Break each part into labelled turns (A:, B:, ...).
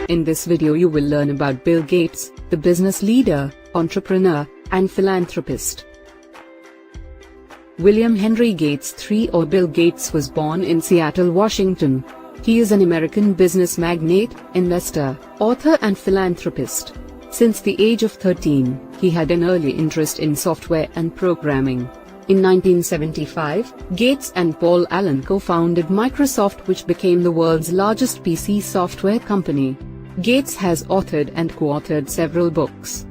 A: In this video you will learn about Bill Gates, the business leader, entrepreneur, and philanthropist. William Henry Gates III or Bill Gates was born in Seattle, Washington. He is an American business magnate, investor, author and philanthropist. Since the age of 13, he had an early interest in software and programming. In 1975, Gates and Paul Allen co-founded Microsoft, which became the world's largest PC software company. Gates has authored and co-authored several books.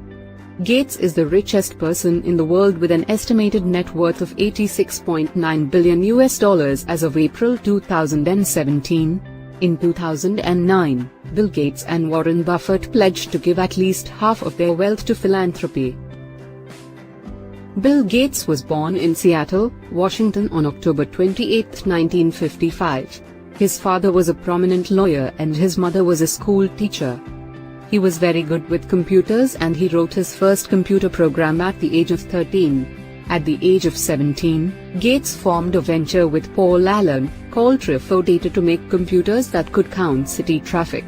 A: Gates is the richest person in the world with an estimated net worth of $86.9 billion as of April 2017. In 2009, Bill Gates and Warren Buffett pledged to give at least half of their wealth to philanthropy. Bill Gates was born in Seattle, Washington on October 28, 1955. His father was a prominent lawyer and his mother was a school teacher. He was very good with computers and he wrote his first computer program at the age of 13. At the age of 17, Gates formed a venture with Paul Allen, called Trifo Data, to make computers that could count city traffic.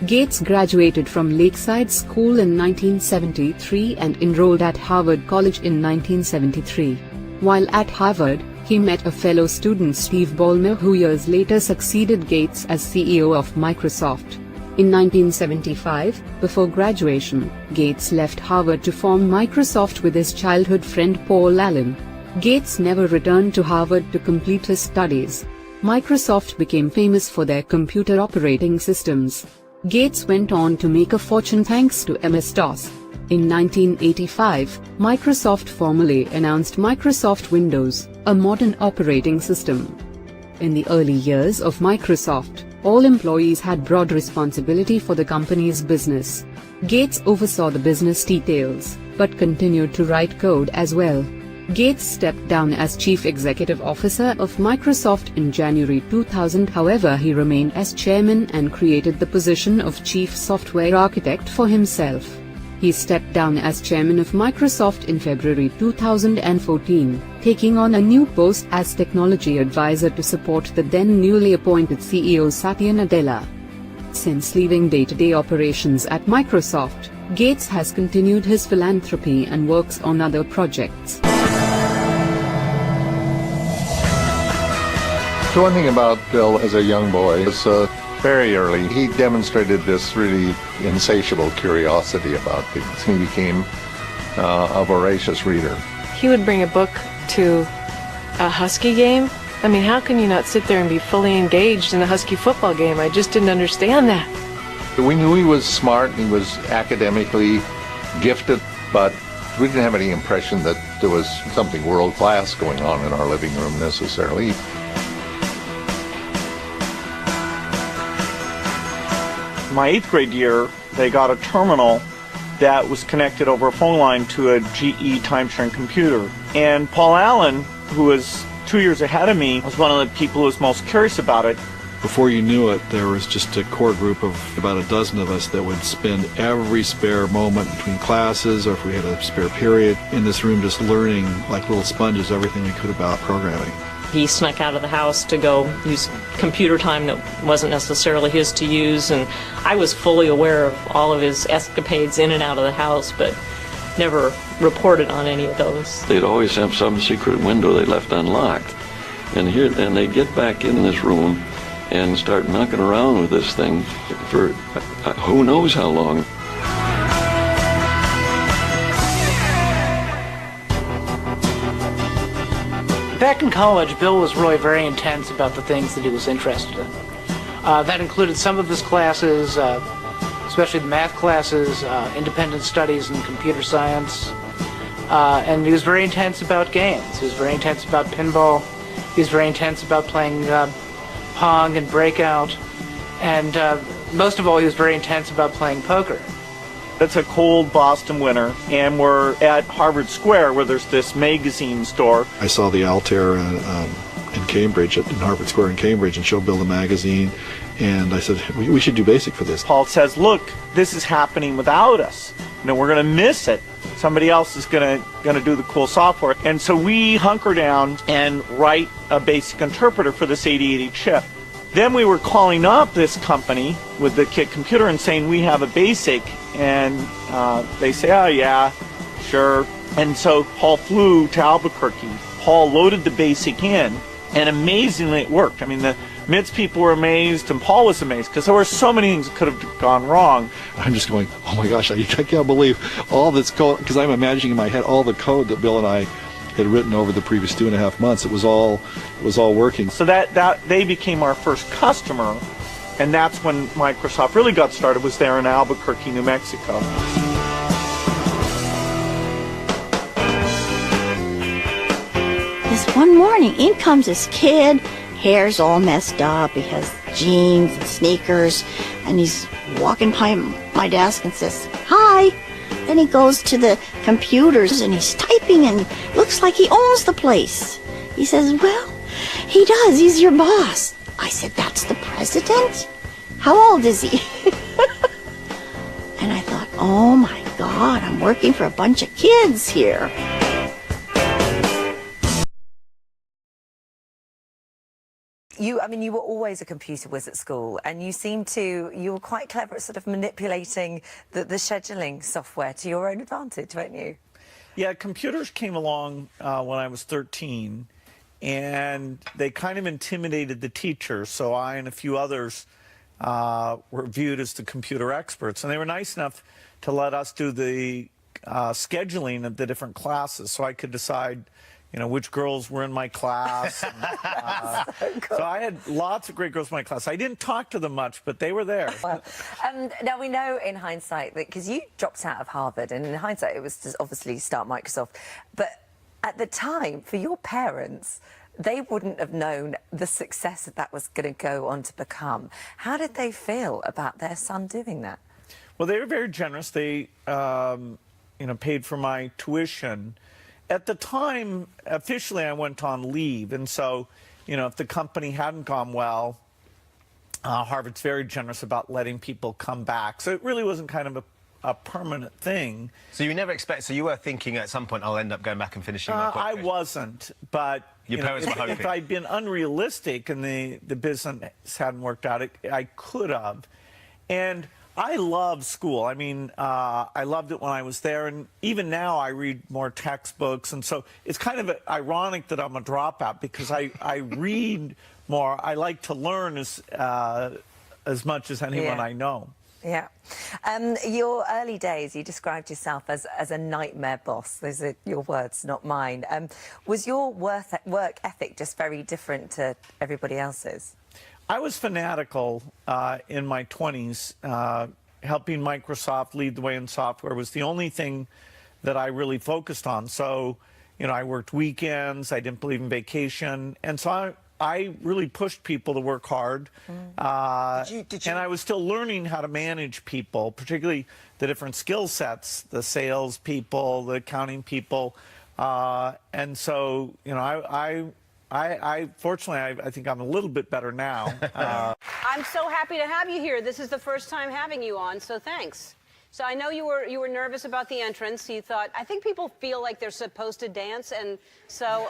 A: Gates graduated from Lakeside School in 1973 and enrolled at Harvard College in 1973. While at Harvard, he met a fellow student, Steve Ballmer, who years later succeeded Gates as CEO of Microsoft. In 1975, before graduation, Gates left Harvard to form Microsoft with his childhood friend Paul Allen. Gates never returned to Harvard to complete his studies. Microsoft became famous for their computer operating systems. Gates went on to make a fortune thanks to MS-DOS. In 1985, Microsoft formally announced Microsoft Windows, a modern operating system. In the early years of Microsoft, all employees had broad responsibility for the company's business. Gates oversaw the business details, but continued to write code as well. Gates stepped down as Chief Executive Officer of Microsoft in January 2000. However, he remained as chairman and created the position of Chief Software Architect for himself. He stepped down as chairman of Microsoft in February 2014, taking on a new post as technology advisor to support the then newly appointed CEO Satya Nadella. Since leaving day-to-day operations at Microsoft, Gates has continued his philanthropy and works on other projects.
B: So one thing about Bill as a young boy is very early, he demonstrated this really insatiable curiosity about things. He became a voracious reader.
C: He would bring a book to a Husky game. I mean, how can you not sit there and be fully engaged in a Husky football game? I just didn't understand that.
B: We knew he was smart and he was academically gifted, but we didn't have any impression that there was something world-class going on in our living room necessarily.
D: My 8th grade year, they got a terminal that was connected over a phone line to a GE time-sharing computer. And Paul Allen, who was 2 years ahead of me, was one of the people who was most curious about it.
E: Before you knew it, there was just a core group of about a dozen of us that would spend every spare moment between classes, or if we had a spare period, in this room just learning like little sponges everything we could about programming.
F: He snuck out of the house to go use computer time that wasn't necessarily his to use, and I was fully aware of all of his escapades in and out of the house, but never reported on any of those.
G: They'd always have some secret window they left unlocked, and they get back in this room and start knocking around with this thing for who knows how long.
H: Back in college, Bill was really very intense about the things that he was interested in. That included some of his classes, especially the math classes, independent studies and computer science. And he was very intense about games. He was very intense about pinball. He was very intense about playing Pong and Breakout. And most of all, he was very intense about playing poker.
D: It's a cold Boston winter, and we're at Harvard Square, where there's this magazine store.
E: I saw the Altair in Cambridge, in Harvard Square in Cambridge, and showed Bill the magazine, and I said, we should do BASIC for this.
D: Paul says, look, this is happening without us. You know, we're going to miss it. Somebody else is going to do the cool software. And so we hunker down and write a BASIC interpreter for this 8080 chip. Then we were calling up this company with the kit computer and saying, we have a BASIC, and they say, oh yeah, sure. And so Paul flew to Albuquerque. Paul loaded the BASIC in, and amazingly it worked. I mean, the MITS people were amazed, and Paul was amazed, because there were so many things that could have gone wrong.
E: I'm just going, oh my gosh, I can't believe all this code, because I'm imagining in my head all the code that Bill and I had written over the previous 2.5 months. It was all working.
D: So that they became our first customer, and that's when Microsoft really got started, was there in Albuquerque, New Mexico.
I: This one morning, in comes this kid, hair's all messed up, he has jeans and sneakers, and he's walking by my desk and says, hi. Then he goes to the computers and he's typing and looks like he owns the place. He says, well, he does, he's your boss. I said, that's the president? How old is he? And I thought, oh my God, I'm working for a bunch of kids here.
J: You were always a computer whiz at school, and you were quite clever at sort of manipulating the scheduling software to your own advantage, weren't you?
D: Yeah, computers came along when I was 13, and they kind of intimidated the teachers, so I and a few others were viewed as the computer experts, and they were nice enough to let us do the scheduling of the different classes, so I could decide which girls were in my class. And, so I had lots of great girls in my class. I didn't talk to them much, but they were there.
J: Well, now we know in hindsight that, because you dropped out of Harvard, and in hindsight it was to obviously start Microsoft, but at the time, for your parents, they wouldn't have known the success that was going to go on to become. How did they feel about their son doing that?
D: Well, they were very generous. They, paid for my tuition. At the time, officially, I went on leave, and so, if the company hadn't gone well, Harvard's very generous about letting people come back. So it really wasn't kind of a permanent thing.
K: So you never so you were thinking at some point, I'll end up going back and finishing my
D: I wasn't, but
K: your parents were hoping.
D: If I'd been unrealistic and the business hadn't worked out, I could have. And I love school. I mean, I loved it when I was there, and even now I read more textbooks, and so it's kind of ironic that I'm a dropout, because I read more. I like to learn as much as anyone I know.
J: Yeah. Your early days, you described yourself as a nightmare boss. Those are your words, not mine. Was your work ethic just very different to everybody else's?
D: I was fanatical in my 20s. Helping Microsoft lead the way in software was the only thing that I really focused on. So, I worked weekends, I didn't believe in vacation, and so I really pushed people to work hard. Did you? And I was still learning how to manage people, particularly the different skill sets, the sales people, the accounting people. And so, fortunately, I think I'm a little bit better now.
L: I'm so happy to have you here. This is the first time having you on, so thanks. So I know you were nervous about the entrance. You thought, I think people feel like they're supposed to dance, and so,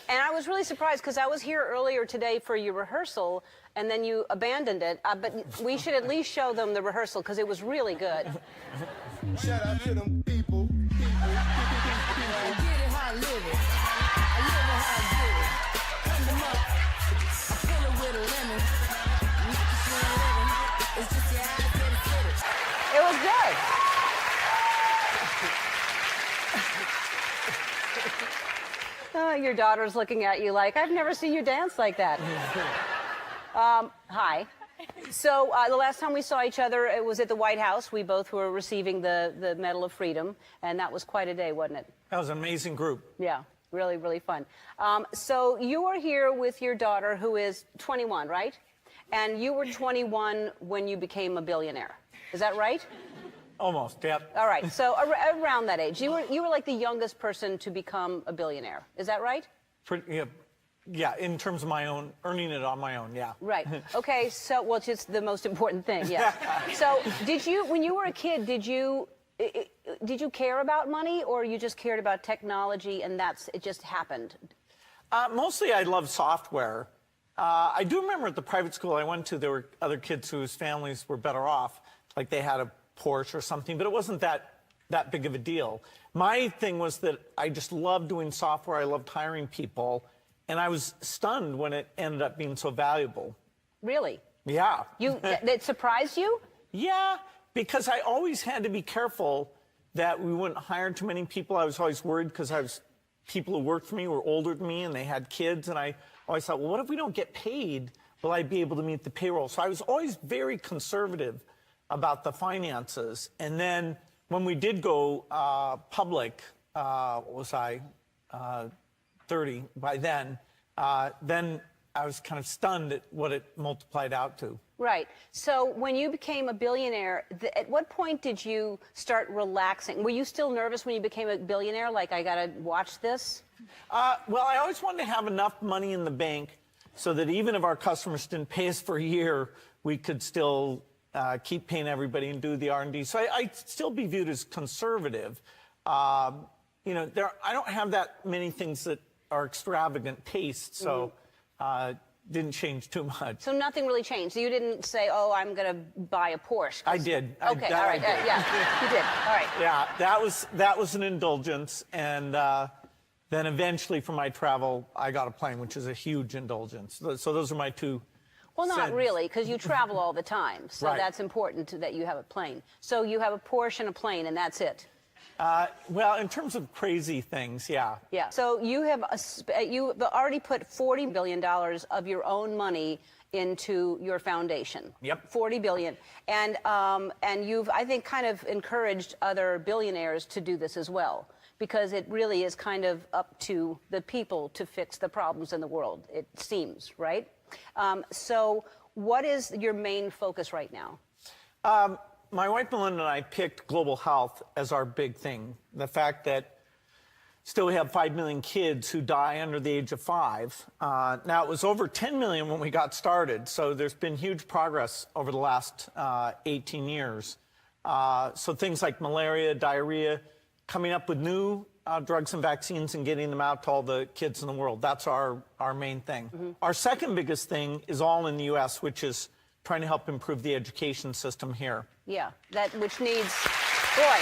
L: and I was really surprised, because I was here earlier today for your rehearsal, and then you abandoned it. But we should at least show them the rehearsal, because it was really good.
M: Shout out to them people.
L: It was good. Your daughter's looking at you like, I've never seen you dance like that. Hi. So the last time we saw each other, it was at the White House. We both were receiving the Medal of Freedom, and that was quite a day, wasn't it?
D: That was an amazing group.
L: Yeah, really, really fun. So you are here with your daughter, who is 21, right? And you were 21 when you became a billionaire. Is that right?
D: Almost, yeah.
L: All right, so around that age. You were like the youngest person to become a billionaire. Is that right?
D: Yeah, in terms of my own, earning it on my own, yeah.
L: Right. Okay, so, well, it's just the most important thing, yeah. So, when you were a kid, did you care about money, or you just cared about technology and it just happened?
D: Mostly I love software. I do remember at the private school I went to, there were other kids whose families were better off, like they had a Porsche or something, but it wasn't that big of a deal. My thing was that I just loved doing software. I loved hiring people, and I was stunned when it ended up being so valuable.
L: Really?
D: Yeah.
L: It surprised you?
D: Yeah, because I always had to be careful that we wouldn't hire too many people. I was always worried because people who worked for me were older than me and they had kids, and I always thought, well, what if we don't get paid? Will I be able to meet the payroll? So I was always very conservative about the finances. And then when we did go public, what was I, 30 by then I was kind of stunned at what it multiplied out to.
L: Right. So when you became a billionaire, at what point did you start relaxing? Were you still nervous when you became a billionaire, like, I got to watch this?
D: Well, I always wanted to have enough money in the bank so that even if our customers didn't pay us for a year, we could still keep paying everybody and do the R&D. So I'd still be viewed as conservative. You know, I don't have that many things that are extravagant tastes, so didn't change too much.
L: So nothing really changed. So you didn't say, "Oh, I'm going to buy a Porsche."
D: I did.
L: Okay, all right. Yeah, you did. All right.
D: Yeah, that was an indulgence, and then eventually for my travel, I got a plane, which is a huge indulgence. So those are my two.
L: Well, not really, because you travel all the time. So that's important that you have a plane. So you have a Porsche and a plane, and that's it.
D: Well, in terms of crazy things, yeah.
L: Yeah. So you have you've already put $40 billion of your own money into your foundation.
D: Yep.
L: $40 billion, and you've, I think, kind of encouraged other billionaires to do this as well, because it really is kind of up to the people to fix the problems in the world. It seems, right? So what is your main focus right now?
D: My wife Melinda and I picked global health as our big thing. The fact that still we have 5 million kids who die under the age of 5. Now, it was over 10 million when we got started, so there's been huge progress over the last 18 years. So things like malaria, diarrhea, coming up with new drugs and vaccines and getting them out to all the kids in the world. That's our main thing. Our second biggest thing is all in the U.S., which is trying to help improve the education system here.
L: Yeah, which needs, boy,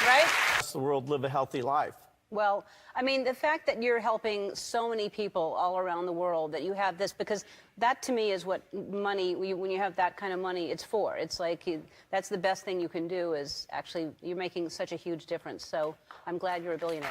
L: right?
D: The world live a healthy life.
L: Well, I mean, the fact that you're helping so many people all around the world, that you have this, because that to me is what money, when you have that kind of money, it's for. It's like, that's the best thing you can do, is actually, you're making such a huge difference. So I'm glad you're a billionaire.